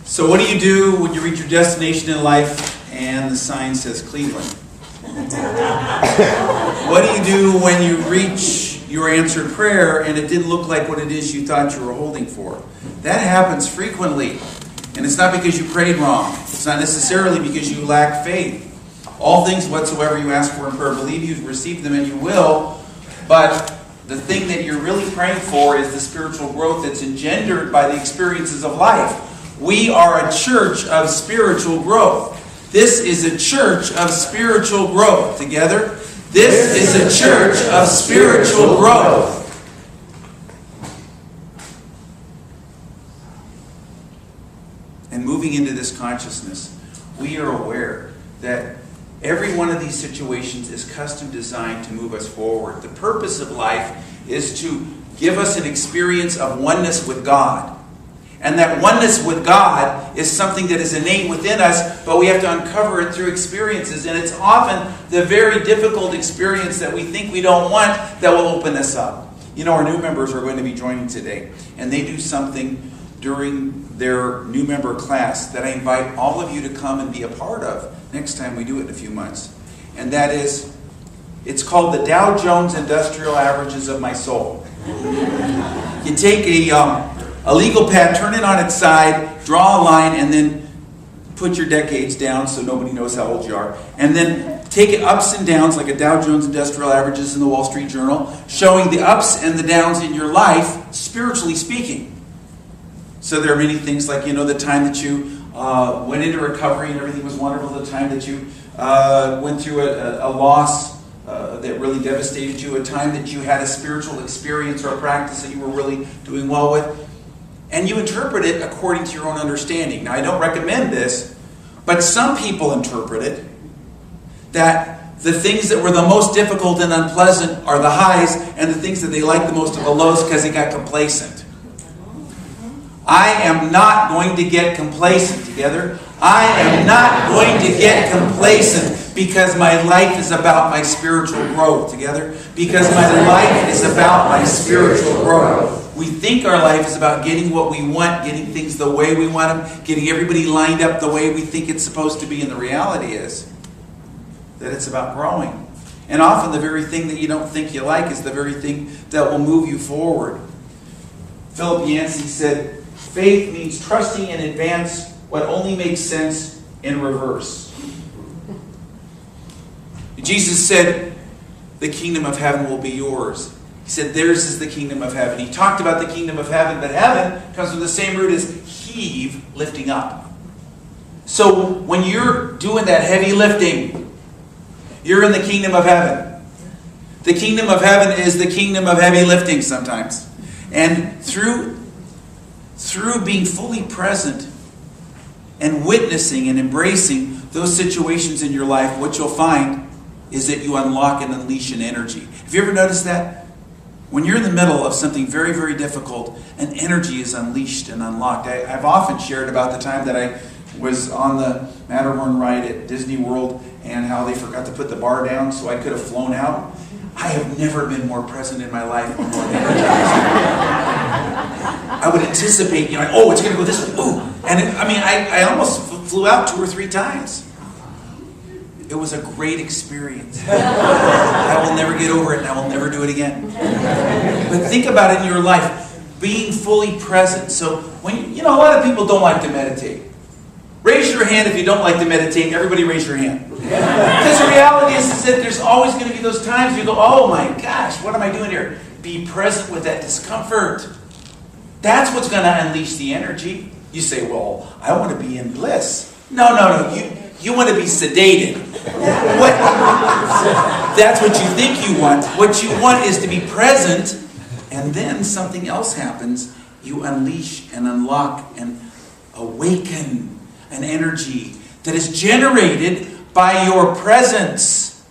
So what do you do when you reach your destination in life and the sign says Cleveland? What do you do when you reach your answered prayer and it didn't look like what it is you thought you were holding for? That happens frequently. And it's not because you prayed wrong. It's not necessarily because you lack faith. All things whatsoever you ask for in prayer, believe you've received them and you will. But the thing that you're really praying for is the spiritual growth that's engendered by the experiences of life. We are a church of spiritual growth. This is a church of spiritual growth. Together? This is a church of spiritual growth. And moving into this consciousness, we are aware that every one of these situations is custom designed to move us forward. The purpose of life is to give us an experience of oneness with God. And that oneness with God is something that is innate within us, but we have to uncover it through experiences. And it's often the very difficult experience that we think we don't want that will open us up. You know, our new members are going to be joining today, and they do something during their new member class that I invite all of you to come and be a part of next time we do it in a few months. And that is, it's called the Dow Jones Industrial Averages of My Soul. You take a legal pad, turn it on its side, draw a line, and then put your decades down so nobody knows how old you are. And then take it ups and downs like a Dow Jones Industrial Averages in the Wall Street Journal, showing the ups and the downs in your life, spiritually speaking. So there are many things like, the time that you went into recovery and everything was wonderful, the time that you went through a loss that really devastated you, a time that you had a spiritual experience or a practice that you were really doing well with. And you interpret it according to your own understanding. Now, I don't recommend this, but some people interpret it that the things that were the most difficult and unpleasant are the highs, and the things that they like the most are the lows because they got complacent. I am not going to get complacent. Together? I am not going to get complacent because my life is about my spiritual growth. Together? Because my life is about my spiritual growth. We think our life is about getting what we want, getting things the way we want them, getting everybody lined up the way we think it's supposed to be, and the reality is that it's about growing. And often the very thing that you don't think you like is the very thing that will move you forward. Philip Yancey said, faith means trusting in advance what only makes sense in reverse. Jesus said, the kingdom of heaven will be yours. He said, theirs is the kingdom of heaven. He talked about the kingdom of heaven, but heaven comes from the same root as heave, lifting up. So when you're doing that heavy lifting, you're in the kingdom of heaven. The kingdom of heaven is the kingdom of heavy lifting sometimes. And through being fully present and witnessing and embracing those situations in your life, what you'll find is that you unlock and unleash an energy. Have you ever noticed that? When you're in the middle of something very, very difficult, an energy is unleashed and unlocked. I've often shared about the time that I was on the Matterhorn ride at Disney World and how they forgot to put the bar down so I could have flown out. I have never been more present in my life or more energized. I would anticipate, it's going to go this way. Ooh. And I almost flew out 2 or 3 times. It was a great experience. I will never get over it, and I will never do it again. But think about it in your life, being fully present. So when a lot of people don't like to meditate. Raise your hand if you don't like to meditate. Everybody raise your hand. Because the reality is that there's always going to be those times you go, oh my gosh, what am I doing here? Be present with that discomfort. That's what's going to unleash the energy. You say, well, I want to be in bliss. No. You want to be sedated. That's what you think you want. What you want is to be present, and then something else happens. You unleash and unlock and awaken an energy that is generated by your presence.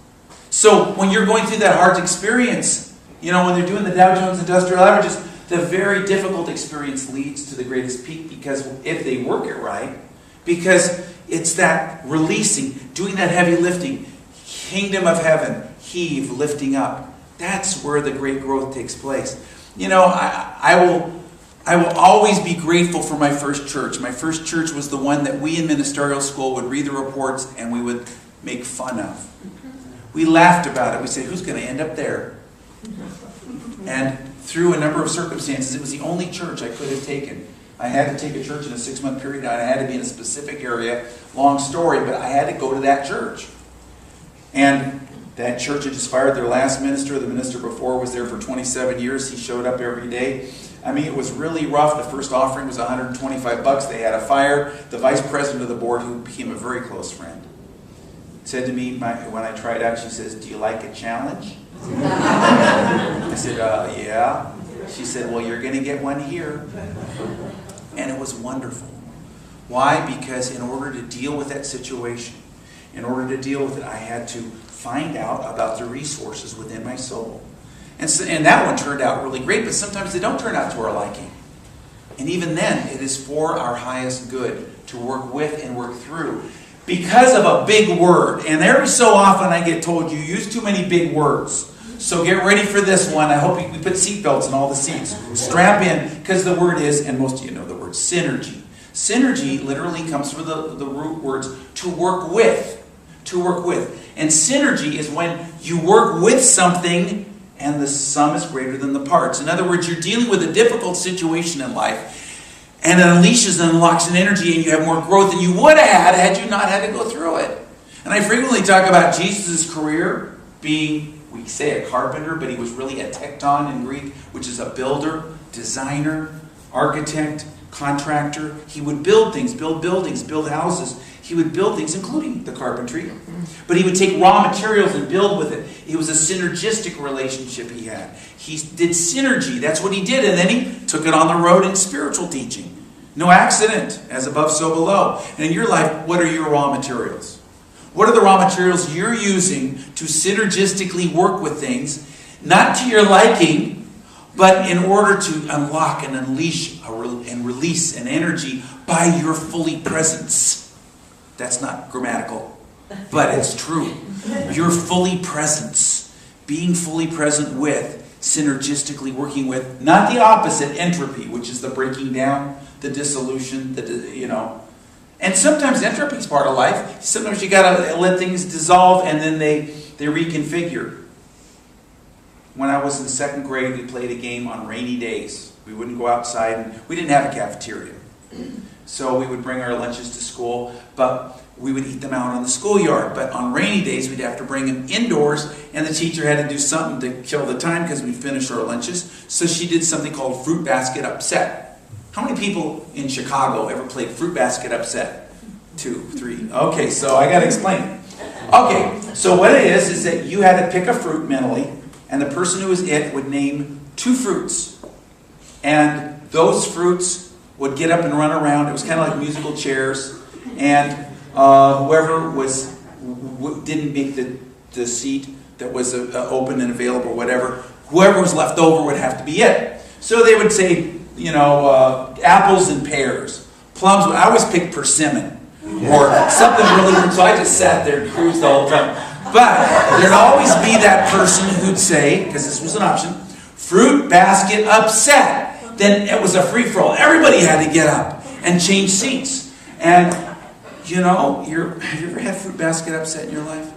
So when you're going through that hard experience, when they're doing the Dow Jones Industrial Averages, the very difficult experience leads to the greatest peak, because if they work it right, because it's that releasing, doing that heavy lifting, kingdom of heaven, heave, lifting up. That's where the great growth takes place. I will I will always be grateful for my first church. My first church was the one that we in ministerial school would read the reports and we would make fun of. We laughed about it. We said, who's going to end up there? And through a number of circumstances, it was the only church I could have taken. I had to take a church in a 6-month period. I had to be in a specific area. Long story, but I had to go to that church. And that church had just fired their last minister. The minister before was there for 27 years. He showed up every day. I mean, it was really rough. The first offering was $125. They had a fire. The vice president of the board, who became a very close friend, said to me when I tried out, she says, do you like a challenge? I said, yeah. She said, well, you're going to get one here. And it was wonderful. Why? Because in order to deal with that situation, in order to deal with it, I had to find out about the resources within my soul. And that one turned out really great, but sometimes they don't turn out to our liking. And even then, it is for our highest good to work with and work through. Because of a big word. And every so often I get told, you use too many big words. So get ready for this one. I hope we put seatbelts in all the seats. Strap in, because the word is, and most of you know the word, synergy. Synergy literally comes from the root words to work with. To work with. And synergy is when you work with something and the sum is greater than the parts. In other words, you're dealing with a difficult situation in life, and it unleashes and unlocks an energy, and you have more growth than you would have had you not had to go through it. And I frequently talk about Jesus' career being, we say a carpenter, but he was really a tekton in Greek, which is a builder, designer, architect, contractor. He would build things, build buildings, build houses. He would build things, including the carpentry. But he would take raw materials and build with it. It was a synergistic relationship he had. He did synergy. That's what he did. And then he took it on the road in spiritual teaching. No accident. As above, so below. And in your life, what are your raw materials? What are the raw materials you're using to synergistically work with things, not to your liking, but in order to unlock and unleash and release an energy by your fully presence? That's not grammatical, but it's true. Your fully presence, being fully present with, synergistically working with, not the opposite, entropy, which is the breaking down, the dissolution, And sometimes entropy is part of life. Sometimes you got to let things dissolve and then they reconfigure. When I was in 2nd grade, we played a game on rainy days. We wouldn't go outside, and we didn't have a cafeteria. So we would bring our lunches to school, but we would eat them out on the schoolyard. But on rainy days, we'd have to bring them indoors, and the teacher had to do something to kill the time because we finished our lunches. So she did something called fruit basket upset. How many people in Chicago ever played fruit basket upset? 2, 3. Okay, so I got to explain it. Okay, so what it is that you had to pick a fruit mentally, and the person who was it would name 2 fruits. And those fruits would get up and run around. It was kind of like musical chairs. And whoever didn't make the seat that was open and available, whatever, whoever was left over would have to be it. So they would say, apples and pears. Plums, I always picked persimmon. Or something really weird. So I just sat there and cruised the whole time. But there'd always be that person who'd say, because this was an option, fruit basket upset. Then it was a free-for-all. Everybody had to get up and change seats. And, have you ever had fruit basket upset in your life?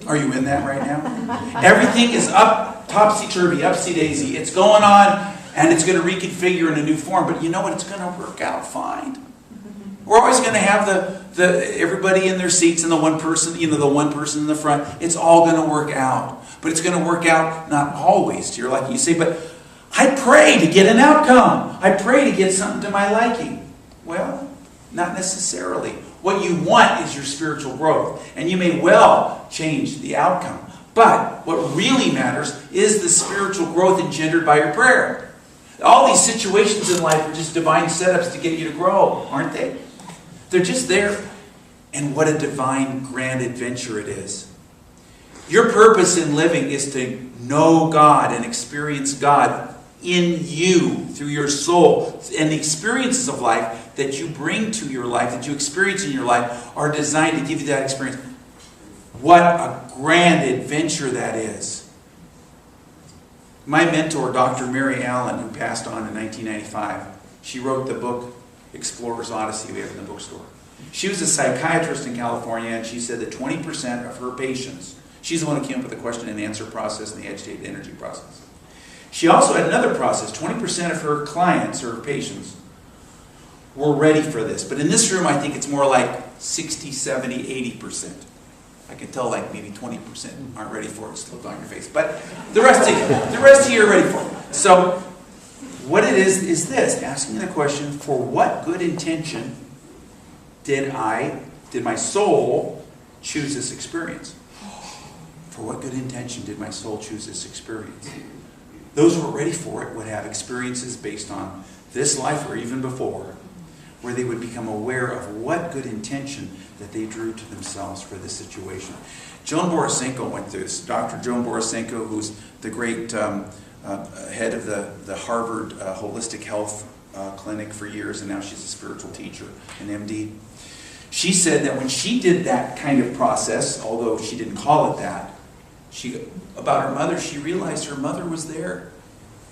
Are you in that right now? Everything is up, topsy-turvy, upsy-daisy. It's going on, and it's going to reconfigure in a new form. But you know what? It's going to work out fine. We're always going to have everybody in their seats and the one person in the front. It's all going to work out. But it's going to work out not always to your liking. You say, but I pray to get an outcome. I pray to get something to my liking. Well, not necessarily. What you want is your spiritual growth. And you may well change the outcome. But what really matters is the spiritual growth engendered by your prayer. All these situations in life are just divine setups to get you to grow, aren't they? They're just there. And what a divine, grand adventure it is. Your purpose in living is to know God and experience God in you, through your soul. And the experiences of life that you bring to your life, that you experience in your life, are designed to give you that experience. What a grand adventure that is. My mentor, Dr. Mary Allen, who passed on in 1995, She wrote the book Explorer's Odyssey we have in the bookstore. She was a psychiatrist in California, and she said that 20% of her patients, she's the one who came up with the question and answer process and the agitated energy process. She also had another process. 20% of her clients, or her patients, were ready for this. But in this room, I think it's more like 60, 70, 80%. I can tell like maybe 20% aren't ready for it. It's look on your face. But the rest of you are ready for it. So what it is this, asking the question, for what good intention did my soul choose this experience? For what good intention did my soul choose this experience? Those who were ready for it would have experiences based on this life or even before, where they would become aware of what good intention that they drew to themselves for this situation. Joan Borisenko went through this. Dr. Joan Borisenko, who's the great head of the Harvard Holistic Health Clinic for years, and now she's a spiritual teacher, an MD. She said that when she did that kind of process, although she didn't call it that, about her mother, she realized her mother was there.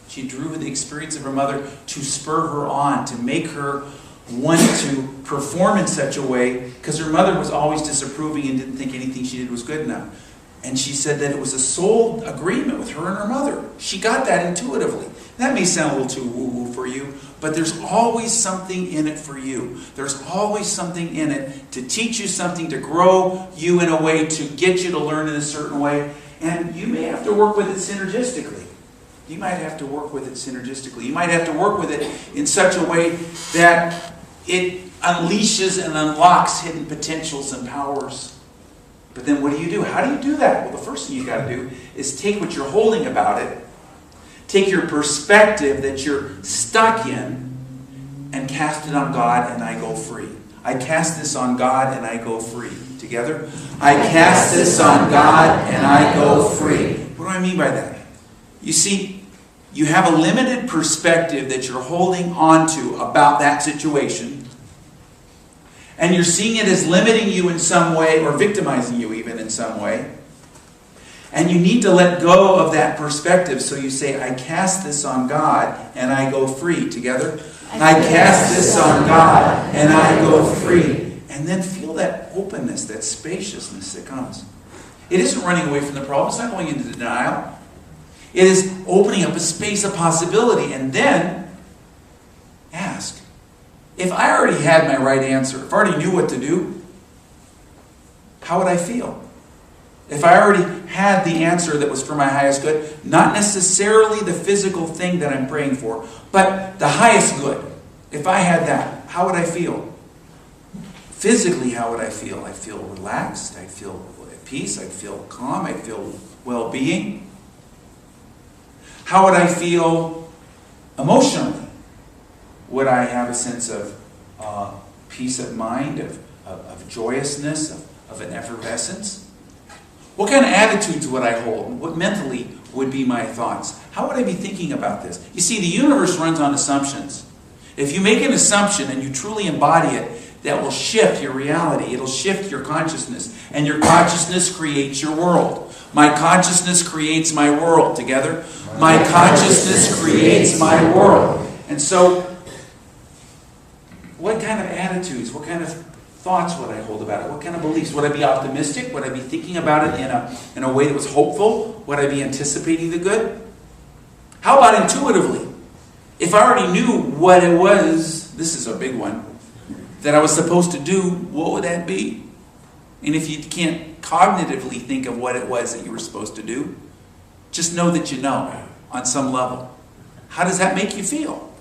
She drew the experience of her mother to spur her on, to make her want to perform in such a way, because her mother was always disapproving and didn't think anything she did was good enough. And she said that it was a soul agreement with her and her mother. She got that intuitively. That may sound a little too woo-woo for you, but there's always something in it for you. There's always something in it to teach you something, to grow you in a way, to get you to learn in a certain way. And you may have to work with it synergistically. You might have to work with it synergistically. You might have to work with it in such a way that it unleashes and unlocks hidden potentials and powers. But then what do? How do you do that? Well, the first thing you've got to do is take what you're holding about it, take your perspective that you're stuck in, and cast it on God, and I go free. I cast this on God, and I go free. Together? I cast this on God, and I go free. What do I mean by that? You see, you have a limited perspective that you're holding on to about that situation, and you're seeing it as limiting you in some way, or victimizing you even in some way. And you need to let go of that perspective, so you say, I cast this on God, and I go free. Together? I cast this on God, and I go free. And then feel that openness, that spaciousness that comes. It isn't running away from the problem. It's not going into denial. It is opening up a space of possibility. And then ask, if I already had my right answer, if I already knew what to do, how would I feel? If I already had the answer that was for my highest good, not necessarily the physical thing that I'm praying for, but the highest good. If I had that, how would I feel? Physically, how would I feel? I'd feel relaxed. I'd feel at peace. I'd feel calm. I'd feel well-being. How would I feel emotionally? Would I have a sense of peace of mind, of joyousness, of an effervescence? What kind of attitudes would I hold? What mentally would be my thoughts? How would I be thinking about this? You see, the universe runs on assumptions. If you make an assumption and you truly embody it, that will shift your reality. It'll shift your consciousness. And your consciousness creates your world. My consciousness creates my world. Together? My consciousness creates my world. And so, what kind of attitudes, what kind of thoughts would I hold about it? What kind of beliefs? Would I be optimistic? Would I be thinking about it in a way that was hopeful? Would I be anticipating the good? How about intuitively? If I already knew what it was, this is a big one, that I was supposed to do, what would that be? And if you can't cognitively think of what it was that you were supposed to do, just know that you know on some level. How does that make you feel?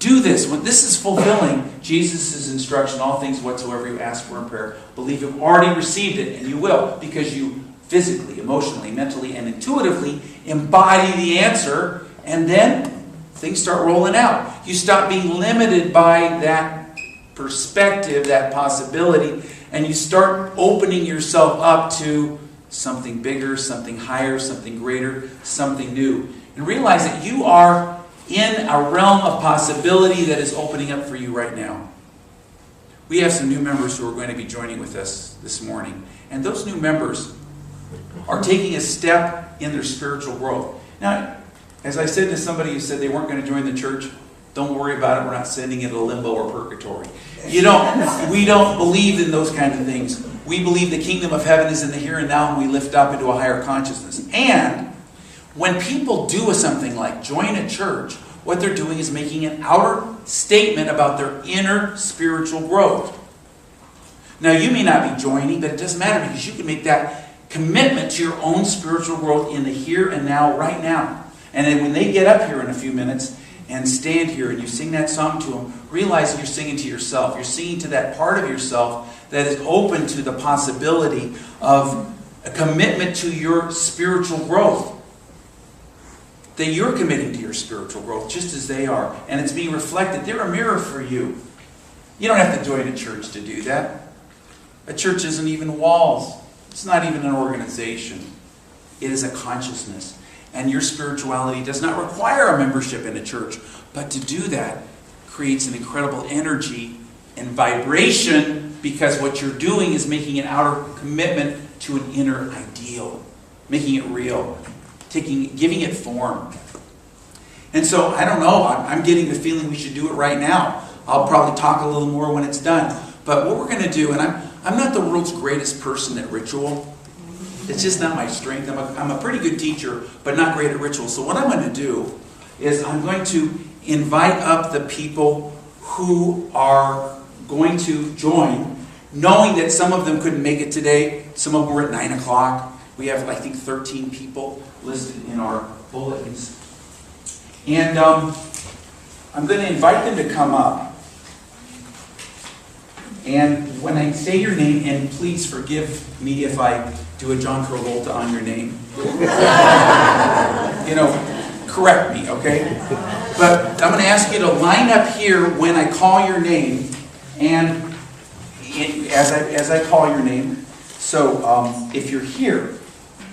Do this. When this is fulfilling Jesus' instruction, all things whatsoever you ask for in prayer, believe you've already received it, and you will, because you physically, emotionally, mentally, and intuitively embody the answer, and then things start rolling out. You stop being limited by that perspective, that possibility, and you start opening yourself up to something bigger, something higher, something greater, something new. And realize that you are in a realm of possibility that is opening up for you right now. We have some new members who are going to be joining with us this morning. And those new members are taking a step in their spiritual growth. Now, as I said to somebody who said they weren't going to join the church, Don't worry about it. We're not sending it to limbo or purgatory. We don't believe in those kinds of things. We believe the kingdom of heaven is in the here and now, and we lift up into a higher consciousness. And when people do something like join a church, what they're doing is making an outer statement about their inner spiritual growth. Now, you may not be joining, but it doesn't matter, because you can make that commitment to your own spiritual growth in the here and now, right now. And then when they get up here in a few minutes and stand here and you sing that song to them, realize that you're singing to yourself. You're singing to that part of yourself that is open to the possibility of a commitment to your spiritual growth. That you're committing to your spiritual growth just as they are. And it's being reflected. They're a mirror for you. You don't have to join a church to do that. A church isn't even walls. It's not even an organization. It is a consciousness. And your spirituality does not require a membership in a church. But to do that creates an incredible energy and vibration, because what you're doing is making an outer commitment to an inner ideal. Making it real. Giving it form. And so, I don't know, I'm getting the feeling we should do it right now. I'll probably talk a little more when it's done. But what we're going to do, and I'm not the world's greatest person at ritual. It's just not my strength. I'm a pretty good teacher, but not great at ritual. So what I'm going to do is I'm going to invite up the people who are going to join, knowing that some of them couldn't make it today. Some of them were at 9 o'clock. We have, I think, 13 people listed in our bulletins. And I'm going to invite them to come up. And when I say your name, and please forgive me if I do a John Travolta on your name. Correct me, okay? But I'm going to ask you to line up here when I call your name, and as I call your name. So if you're here,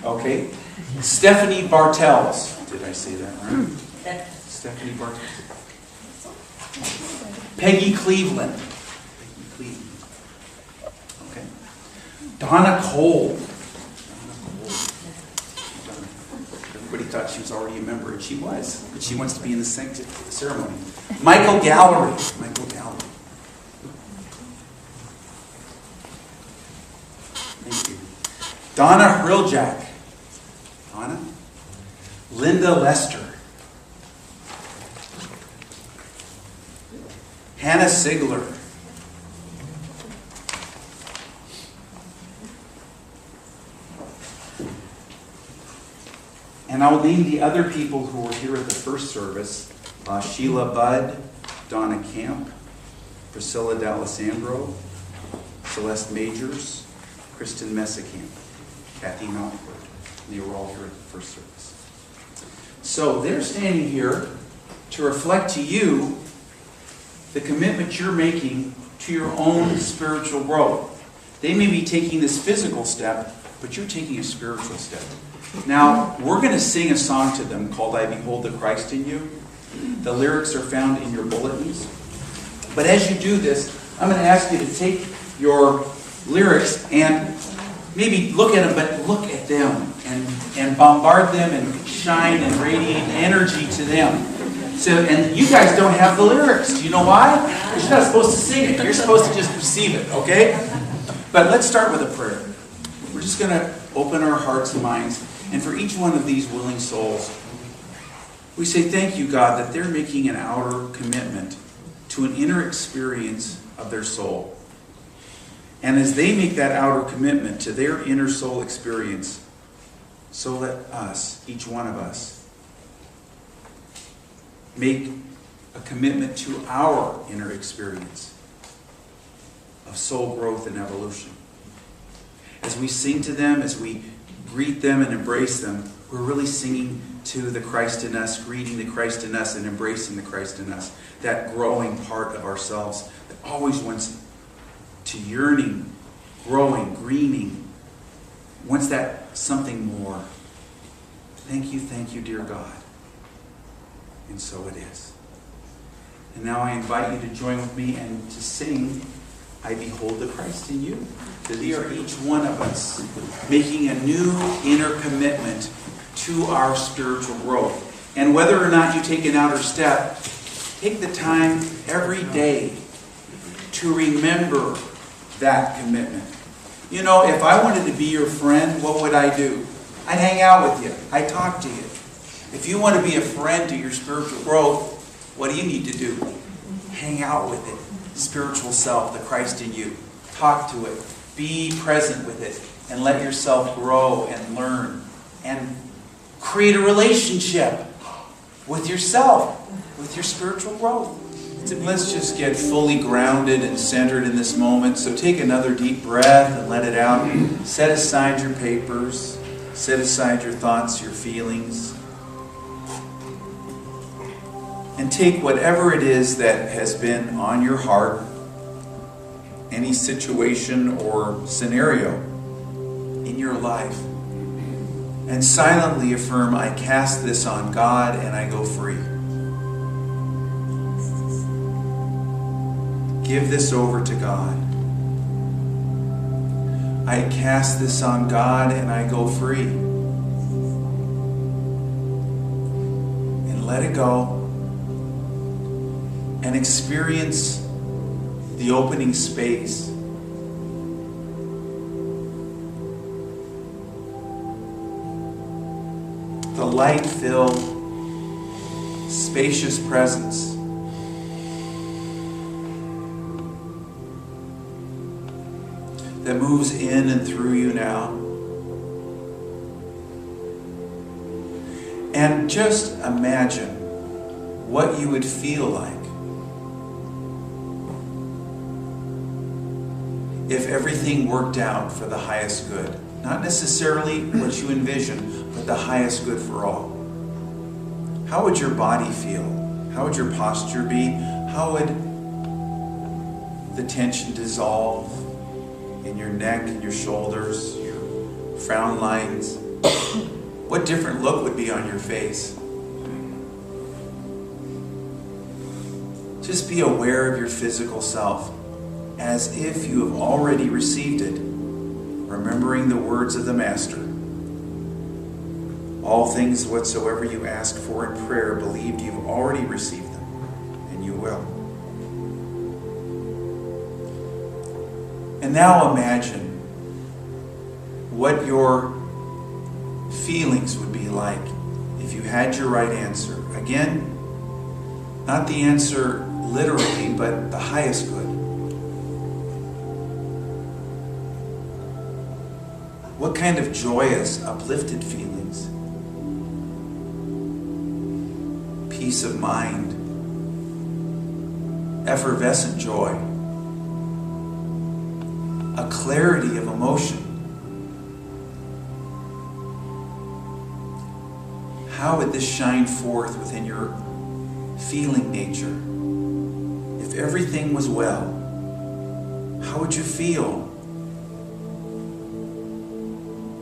okay? Stephanie Bartels. Did I say that right? Stephanie Bartels. Peggy Cleveland. Okay. Donna Cole. Everybody thought she was already a member, and she was. But she wants to be in the ceremony. Michael Gallery. Thank you. Donna Hriljak. Donna. Linda Lester. Hannah Sigler. And I'll name the other people who were here at the first service. Sheila Budd, Donna Camp, Priscilla D'Alessandro, Celeste Majors, Kristen Messikamp, Kathy Mountford. They were all here at the first service. So they're standing here to reflect to you the commitment you're making to your own spiritual growth. They may be taking this physical step, but you're taking a spiritual step. Now, we're going to sing a song to them called I Behold the Christ in You. The lyrics are found in your bulletins. But as you do this, I'm going to ask you to take your lyrics and maybe look at them, but look at them and bombard them and shine and radiate energy to them. So, and you guys don't have the lyrics. Do you know why? Because you're not supposed to sing it. You're supposed to just receive it, okay? But let's start with a prayer. We're just going to open our hearts and minds. And for each one of these willing souls, we say thank you, God, that they're making an outer commitment to an inner experience of their soul. And as they make that outer commitment to their inner soul experience, so let us, each one of us, make a commitment to our inner experience of soul growth and evolution. As we sing to them, as we greet them and embrace them, we're really singing to the Christ in us, greeting the Christ in us, and embracing the Christ in us. That growing part of ourselves that always wants to yearning, growing, greening, wants that something more. Thank you, dear God. And so it is. And now I invite you to join with me and to sing I Behold the Christ in You. That we are each one of us making a new inner commitment to our spiritual growth. And whether or not you take an outer step, Take the time every day to remember that commitment. You know, if I wanted to be your friend, what would I do? I'd hang out with you. I'd talk to you. If you want to be a friend to your spiritual growth, what do you need to do? Hang out with it. Spiritual self, the Christ in you. Talk to it. Be present with it. And let yourself grow and learn. And create a relationship with yourself, with your spiritual growth. Let's just get fully grounded and centered in this moment. So take another deep breath and let it out. Set aside your papers. Set aside your thoughts, your feelings. And take whatever it is that has been on your heart, any situation or scenario in your life, and silently affirm, I cast this on God and I go free. Give this over to God. I cast this on God and I go free. And let it go. And experience the opening space. The light-filled, spacious presence that moves in and through you now. And just imagine what you would feel like if everything worked out for the highest good. Not necessarily what you envision, but the highest good for all. How would your body feel? How would your posture be? How would the tension dissolve in your neck and your shoulders, your frown lines? What different look would be on your face? Just be aware of your physical self as if you have already received it, remembering the words of the Master. All things whatsoever you ask for in prayer, believed you've already received them, and you will. And now imagine what your feelings would be like if you had your right answer. Again, not the answer literally, but the highest good. What kind of joyous, uplifted feelings? Peace of mind, effervescent joy, a clarity of emotion. How would this shine forth within your feeling nature? If everything was well, how would you feel?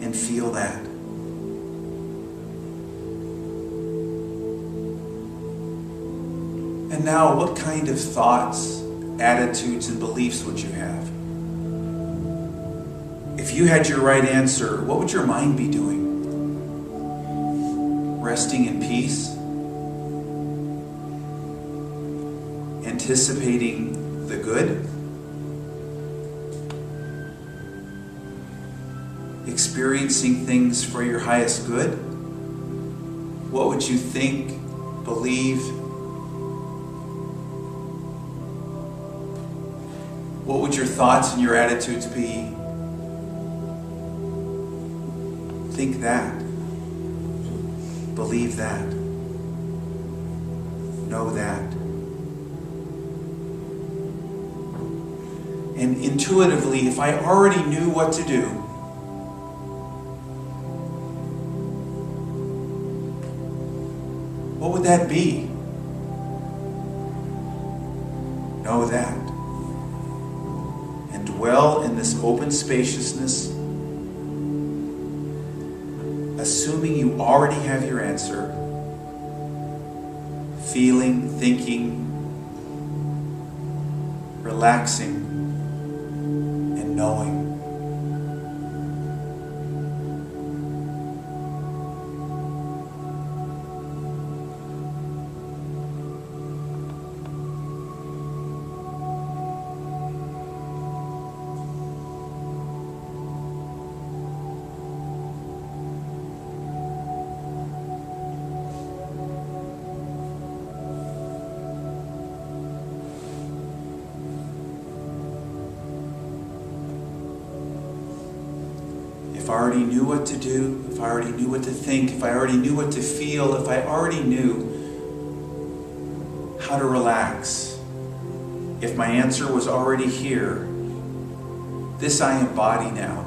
And feel that. And now, what kind of thoughts, attitudes, and beliefs would you have? If you had your right answer, what would your mind be doing? Resting in peace? Anticipating the good? Experiencing things for your highest good? What would you think, believe? What would your thoughts and your attitudes be? Think that. Believe that. Know that. And intuitively, if I already knew what to do, what would that be? Know that. And dwell in this open spaciousness, assuming you already have your answer, feeling, thinking, relaxing, and knowing. if I already knew what to do, if I already knew what to think, if I already knew what to feel, if I already knew how to relax, if my answer was already here, this I embody now.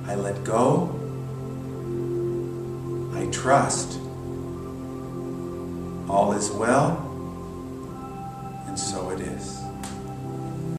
I let go. I trust. All is well, and so it is.